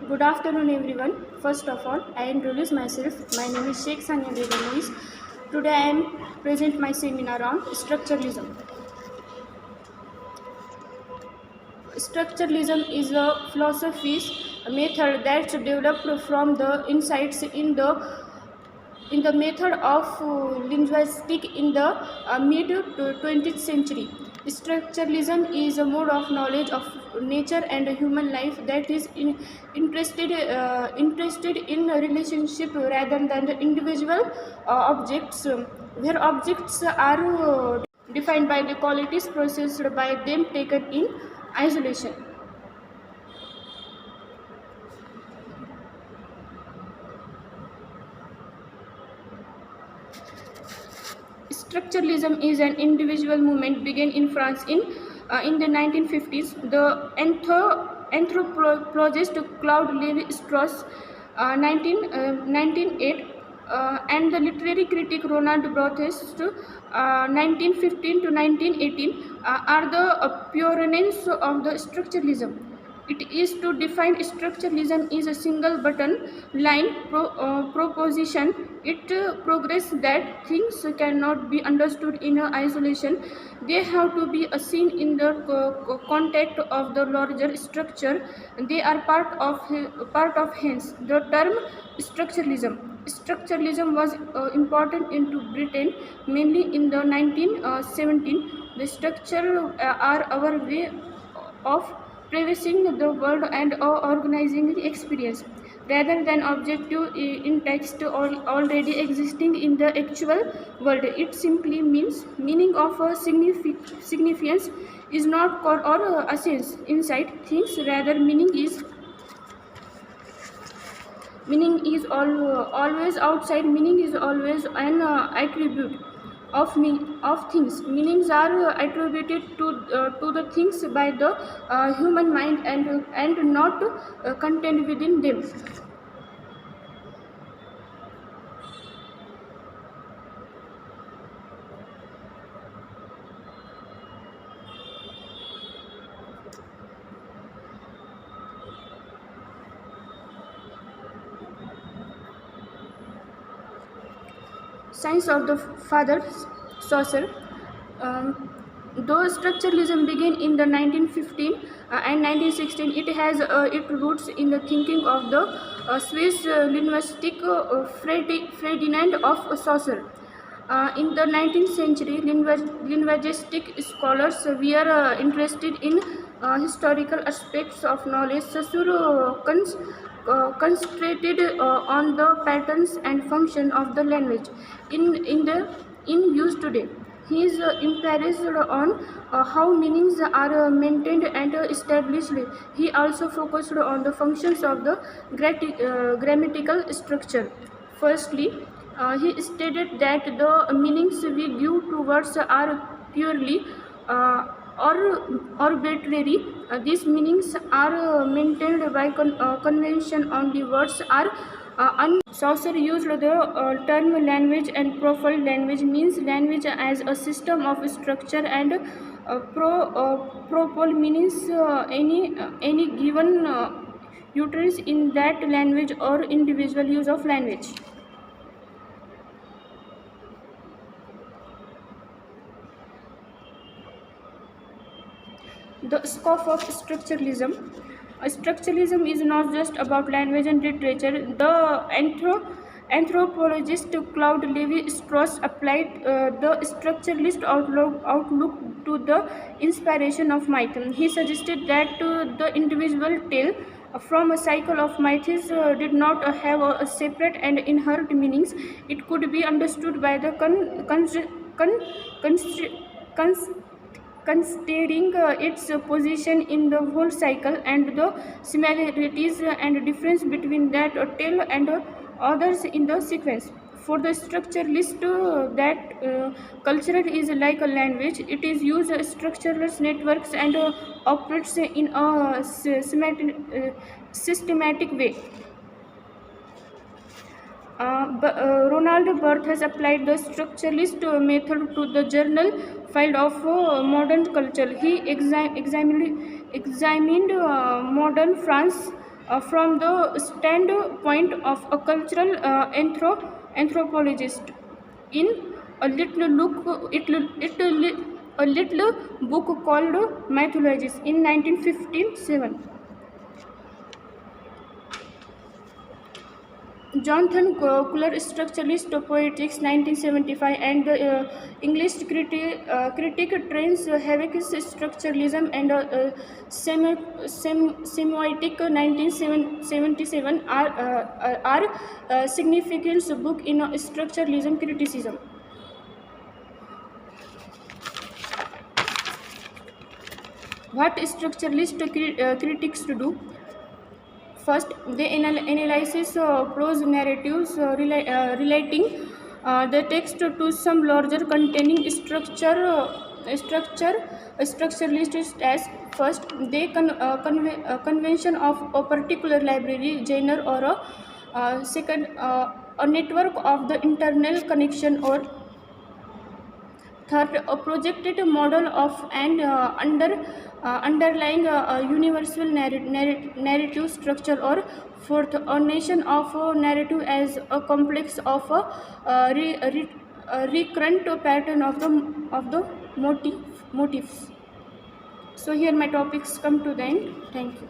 Good afternoon, everyone. First of all, I introduce myself. My name is Sheikh Sanya Begum. Today, I am present my seminar on structuralism. Structuralism is a philosophy's method that's developed from the insights in the method of linguistics in the mid 20th century. Structuralism is a mode of knowledge of nature and human life that is interested in a relationship rather than the individual objects, where objects are defined by the qualities processed by them taken in isolation. Structuralism is an individual movement began in France in the 1950s. The anthropologist Claude Lévi-Strauss 1908 and the literary critic Ronald Barthes 1915 to 1918 are the pioneers of the structuralism. It is to define structuralism is a single button line proposition. It progresses that things cannot be understood in isolation. They have to be seen in the context of the larger structure. They are part of hence the term structuralism. Structuralism was important into Britain mainly in the 1917. The structure are our way of perceiving the world and organizing the experience rather than objective in text already existing in the actual world. It simply means meaning of a significance is not core or essence inside things, rather always outside. Meaning is always an attribute of things. Meanings are attributed to the things by the human mind and not contained within them. Science of the father Saucer. Though structuralism began in the 1915 and 1916, it has its roots in the thinking of the Swiss linguistic Ferdinand of Saucer. In the 19th century, linguistic scholars were interested in historical aspects of knowledge. Saussure concentrated on the patterns and function of the language in use today. He is impressed on how meanings are maintained and established. He also focused on the functions of the grammatical structure. Firstly, he stated that the meanings we give to words are purely or arbitrary. These meanings are maintained by convention on the words are Saucer used the term language and profile. Language means language as a system of structure, and profile means any given utterance in that language or individual use of language. The scope of structuralism. Structuralism is not just about language and literature. The anthropologist Claude Lévi-Strauss applied the structuralist outlook to the inspiration of myth. He suggested that the individual tale from a cycle of myths did not have a separate and inherent meanings. It could be understood by the considering its position in the whole cycle and the similarities and difference between that tale and others in the sequence. For the structuralist, that cultural is like a language. It is used structureless networks and operates in a systematic way. Ronald Barthes applied the structuralist method to the journal field of modern culture. He examined modern France from the standpoint of a cultural anthropologist. In a little a little book called Mythologies in 1957. Jonathan Cooler, Structuralist Poetics, 1975, and the critic Trains Havoc's Structuralism and Semiotic, 1977, are significant book in structuralism criticism. What structuralist critics do? First, they analyze prose narratives relating the text to some larger containing structuralists as first they convention of a particular library genre or second a network of the internal connection, or third, a projected model of an underlying universal narrative structure, or fourth, a nation of narrative as a complex of a recurrent pattern of the motifs. So here my topics come to the end. Thank you.